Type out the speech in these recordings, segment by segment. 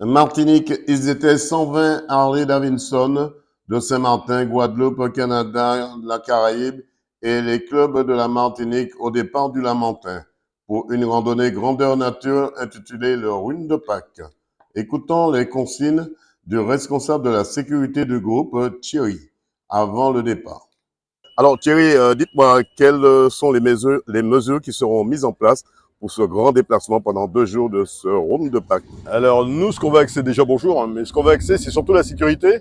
Martinique, ils étaient 120 Harley Davidson de Saint-Martin, Guadeloupe, Canada, la Caraïbe et les clubs de la Martinique au départ du Lamentin pour une randonnée grandeur nature intitulée le Rune de Pâques. Écoutons les consignes du responsable de la sécurité du groupe, Thierry, avant le départ. Alors Thierry, dites-moi quelles sont les mesures qui seront mises en place pour ce grand déplacement pendant 2 jours de ce Rune de Pâques. Alors nous, ce qu'on va axer, déjà bonjour, hein, mais ce qu'on va axer, c'est surtout la sécurité.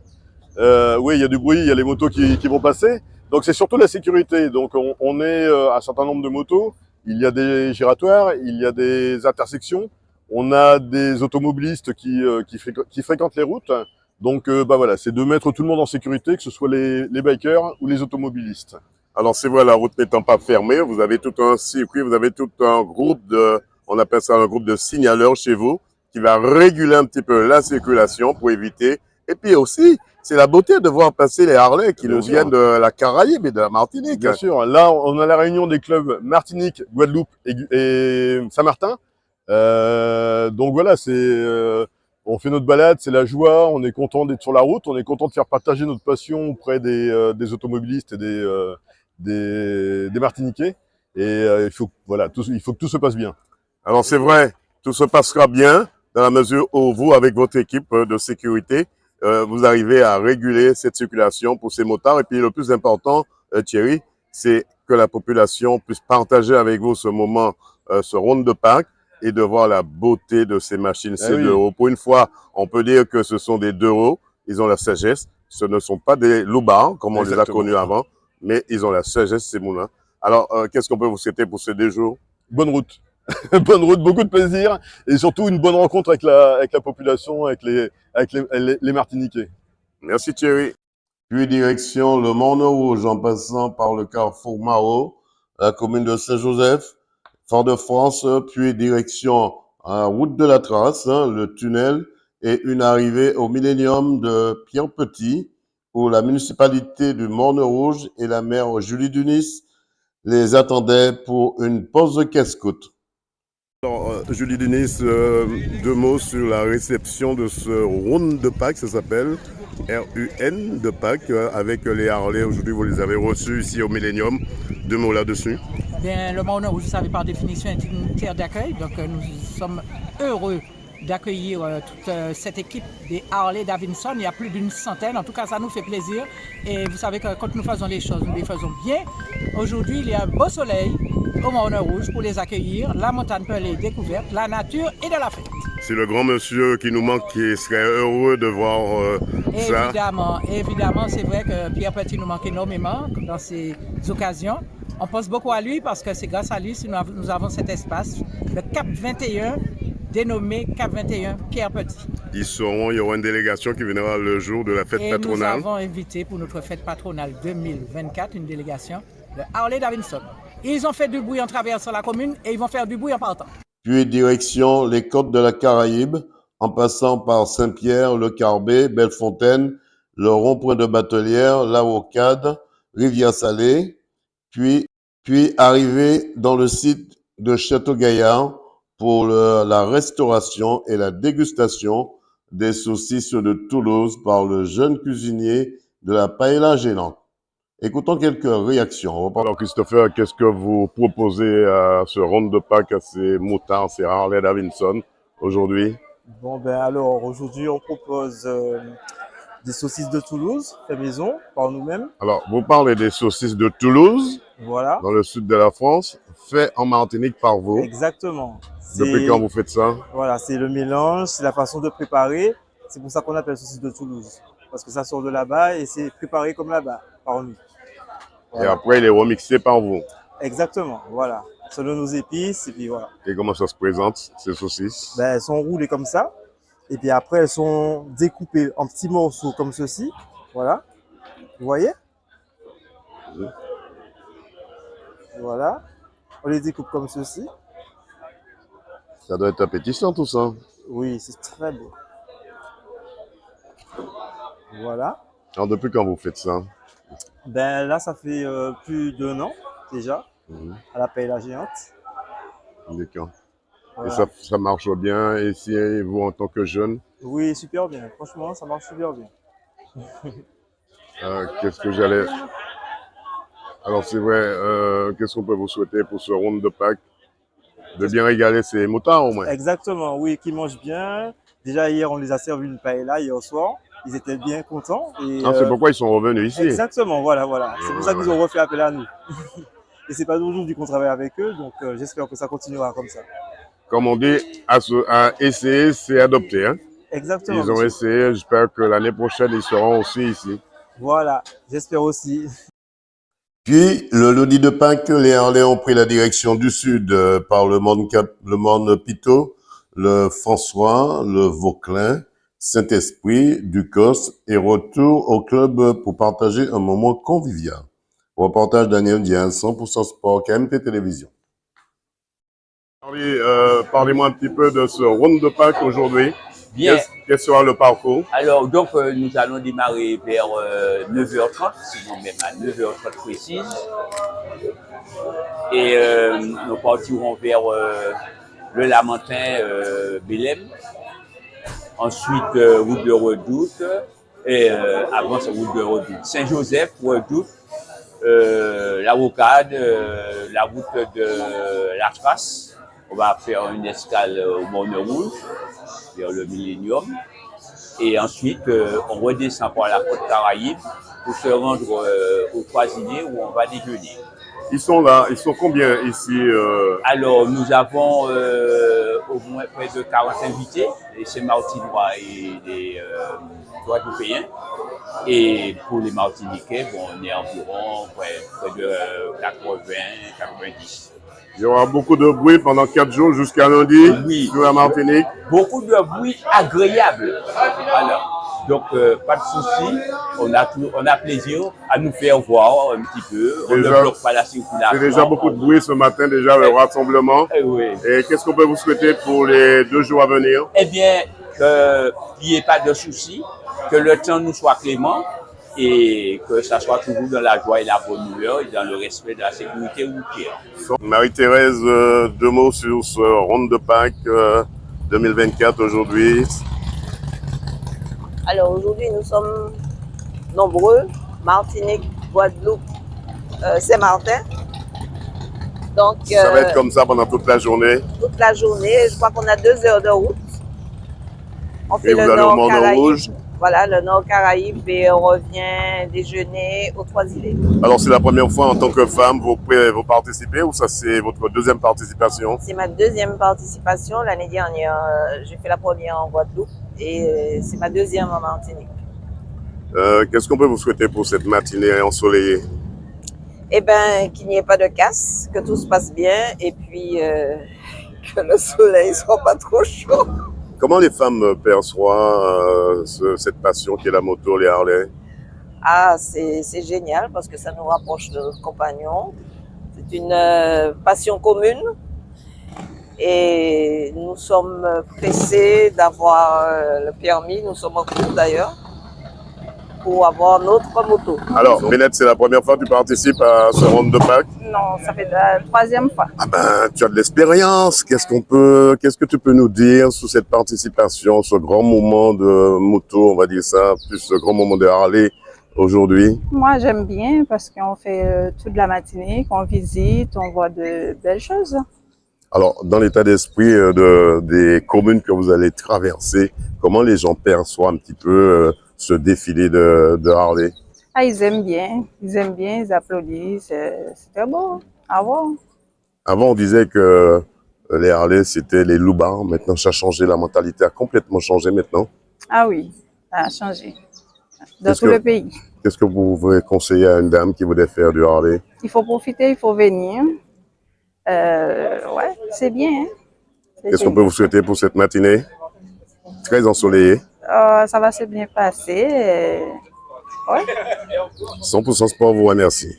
Oui, il y a du bruit, il y a les motos qui vont passer. Donc c'est surtout la sécurité. Donc on est un certain nombre de motos. Il y a des giratoires, il y a des intersections. On a des automobilistes qui fréquentent les routes. Donc bah voilà, c'est de mettre tout le monde en sécurité, que ce soit les bikers ou les automobilistes. Alors c'est vrai, la route n'étant pas fermée, vous avez tout un circuit, vous avez tout un groupe on appelle ça un groupe de signaleurs chez vous, qui va réguler un petit peu la circulation pour éviter. Et puis aussi, c'est la beauté de voir passer les Harley qui Bien nous sûr. viennent de la Caraïbe et de la Martinique. Bien sûr. Là, on a la réunion des clubs Martinique, Guadeloupe et Saint-Martin. Donc voilà, on fait notre balade, c'est la joie, on est content d'être sur la route, on est content de faire partager notre passion auprès des automobilistes et des Martiniquais. Et il faut que tout se passe bien. Alors c'est vrai, tout se passera bien dans la mesure où vous, avec votre équipe de sécurité, vous arrivez à réguler cette circulation pour ces motards. Et puis le plus important, Thierry, c'est que la population puisse partager avec vous ce moment, ce round de Pâques et de voir la beauté de ces machines, ces 2 roues. Pour une fois, on peut dire que ce sont des 2 roues, ils ont la sagesse. Ce ne sont pas des loupards, comme on les a connus avant, mais ils ont la sagesse, ces moulins. Alors, qu'est-ce qu'on peut vous souhaiter pour ces 2 jours? Bonne route. Bonne route, beaucoup de plaisir et surtout une bonne rencontre avec la population, avec les Martiniquais. Merci Thierry. Puis direction le Morne-Rouge en passant par le carrefour Maro, la commune de Saint-Joseph, Fort-de-France, puis direction route de la Trace, le tunnel et une arrivée au Millénium de Pierre-Petit où la municipalité du Morne-Rouge et la maire Julie Dunis les attendaient pour une pause de casse-croûte. Alors, Julie Dunis, 2 mots sur la réception de ce Rune de Pâques, ça s'appelle RUN de Pâques, avec les Harley. Aujourd'hui, vous les avez reçus ici au Millennium. 2 mots là-dessus. Bien, le Morne Rouge, vous savez, par définition, est une terre d'accueil. Donc, nous sommes heureux d'accueillir toute cette équipe des Harley Davidson. Il y a plus d'une centaine. En tout cas, ça nous fait plaisir. Et vous savez que quand nous faisons les choses, nous les faisons bien. Aujourd'hui, il y a un beau soleil au Morne Rouge pour les accueillir. La montagne Pelée est découverte, la nature et de la fête. C'est le grand monsieur qui nous manque, qui serait heureux de voir ça. Évidemment, c'est vrai que Pierre Petit nous manque énormément dans ces occasions. On pense beaucoup à lui parce que c'est grâce à lui que nous avons cet espace, le Cap 21, dénommé Cap 21 Pierre Petit. Il y aura une délégation qui viendra le jour de la fête patronale. Nous avons invité pour notre fête patronale 2024 une délégation de Harley Davidson. Ils ont fait du bruit en traversant la commune et ils vont faire du bruit en partant. Puis direction les côtes de la Caraïbe, en passant par Saint-Pierre, le Carbet, Bellefontaine, le rond-point de Batelière, la Rocade, Rivière-Salée, puis arriver dans le site de Château-Gaillard pour la restauration et la dégustation des saucisses de Toulouse par le jeune cuisinier de la Paella Gélante. Écoutons quelques réactions. Alors Christopher, qu'est-ce que vous proposez à ce round de Pâques à ces moutards, ces Harley Davidson aujourd'hui? Bon ben alors aujourd'hui on propose des saucisses de Toulouse, fait maison par nous-mêmes. Alors vous parlez des saucisses de Toulouse, voilà, dans le sud de la France, fait en Martinique par vous. Exactement. Depuis quand vous faites ça? Voilà, c'est le mélange, c'est la façon de préparer. C'est pour ça qu'on appelle saucisses de Toulouse, parce que ça sort de là-bas et c'est préparé comme là-bas par nous. Voilà. Et après il est remixé par vous. Exactement, voilà. Selon nos épices et puis voilà. Et comment ça se présente ces saucisses? Ben, elles sont roulées comme ça. Et puis après, elles sont découpées en petits morceaux comme ceci. Voilà. Vous voyez? Oui. Voilà. On les découpe comme ceci. Ça doit être appétissant tout ça. Oui, c'est très beau. Voilà. Alors depuis quand vous faites ça? Ben là, ça fait plus d'1 an déjà, à la Paella Géante. D'accord. Et Voilà. ça marche bien. Et si vous, en tant que jeune, Oui, super bien. Franchement, ça marche super bien. qu'est-ce que j'allais... Alors c'est vrai, qu'est-ce qu'on peut vous souhaiter pour ce round de Pâques? De bien régaler ces motards au moins. Exactement, oui, qui mangent bien. Déjà, hier, on les a servi une paella hier soir. Ils étaient bien contents. Et, Ah, c'est pourquoi ils sont revenus ici. exactement, voilà, voilà. C'est pour ça qu'ils Voilà. ont refait appel à nous. Et c'est pas aujourd'hui qu'on travaille avec eux, donc j'espère que ça continuera comme ça. Comme on dit, à essayer, c'est adopter. Hein? Exactement, Ils ont monsieur. essayé, j'espère que l'année prochaine, ils seront aussi ici. Voilà, j'espère aussi. Puis, le lundi de Pâques, les Harlais ont pris la direction du sud par le monde Pitot, le François, le Vauclin, Saint-Esprit, Ducos et retour au club pour partager un moment convivial. Reportage Daniel Diaz, 100% Sport, KMT Télévision. Parlez-moi un petit peu de ce round de Pâques aujourd'hui. Bien. Quel sera le parcours? Alors, donc, nous allons démarrer vers 9h30, sinon même à 9h30 précise. Et nous partirons vers le Lamentin Bélem. Ensuite, route de Redoute. Et avant, c'est route de Redoute. Saint-Joseph, Redoute. La Rocade, la route de la Trace. On va faire une escale au Morne Rouge, vers le Millennium. Et ensuite, on redescend par la côte Caraïbe pour se rendre au Croisinier où on va déjeuner. Ils sont là, ils sont combien ici Alors, nous avons au moins près de 40 invités, des Saint-Martinois et des Guadeloupéens. Et pour les Martiniquais, bon, on est environ près de 80-90. Il y aura beaucoup de bruit pendant 4 jours jusqu'à lundi Oui. sur la Martinique. Beaucoup de bruit agréable. Alors, donc, pas de souci. On a plaisir à nous faire voir un petit peu. On ne bloque pas la circulation. C'est déjà beaucoup de bruit ce matin, déjà le rassemblement. Oui. Et qu'est-ce qu'on peut vous souhaiter pour les 2 jours à venir? Eh bien, qu'il n'y ait pas de souci, que le temps nous soit clément et que ça soit toujours dans la joie et la bonne humeur et dans le respect de la sécurité routière. Marie-Thérèse, 2 mots sur ce round de Pâques 2024 aujourd'hui. Alors aujourd'hui, nous sommes nombreux, Martinique, Guadeloupe, Saint-Martin. Donc, Ça va être comme ça pendant toute la journée. toute la journée, je crois qu'on a 2 heures de route. On fait Et vous le allez au nord Morne Caraïbe. Rouge. Voilà, le nord Caraïbe et on revient déjeuner aux 3 îlets. Alors c'est la première fois en tant que femme, vous participez ou ça c'est votre deuxième participation? C'est ma 2e participation. L'année dernière, j'ai fait la première en Guadeloupe et c'est ma 2e en Martinique. Qu'est-ce qu'on peut vous souhaiter pour cette matinée ensoleillée? Eh bien, qu'il n'y ait pas de casse, que tout se passe bien et puis que le soleil ne soit pas trop chaud. Comment les femmes perçoivent cette passion qui est la moto, les Harley? Ah, c'est génial parce que ça nous rapproche de notre compagnon. C'est une passion commune et nous sommes pressés d'avoir le permis. Nous sommes en cours d'ailleurs pour avoir notre moto. Alors, Bennett, c'est la première fois que tu participes à ce round de Pâques? Non, ça fait la 3e fois. Ah ben, tu as de l'expérience. Qu'est-ce que tu peux nous dire sur cette participation, ce grand moment de moto, on va dire ça, plus ce grand moment de Harley aujourd'hui? Moi, j'aime bien parce qu'on fait toute la matinée, qu'on visite, on voit de belles choses. Alors, dans l'état d'esprit des communes que vous allez traverser, comment les gens perçoivent un petit peu ce défilé de Harley? Ah, ils aiment bien, ils applaudissent, c'est très beau à voir. Avant, on disait que les Harley, c'était les loupards. Maintenant, ça a changé, la mentalité a complètement changé maintenant. Ah oui, ça a changé dans tout le pays. Qu'est-ce que vous pouvez conseiller à une dame qui voudrait faire du Harley? Il faut profiter, il faut venir. Ouais, c'est bien. Hein? Qu'est-ce qu'on peut vous souhaiter pour cette matinée? Très ensoleillée. Ça va se bien passer. Ouais. 100% Sport vous remercie.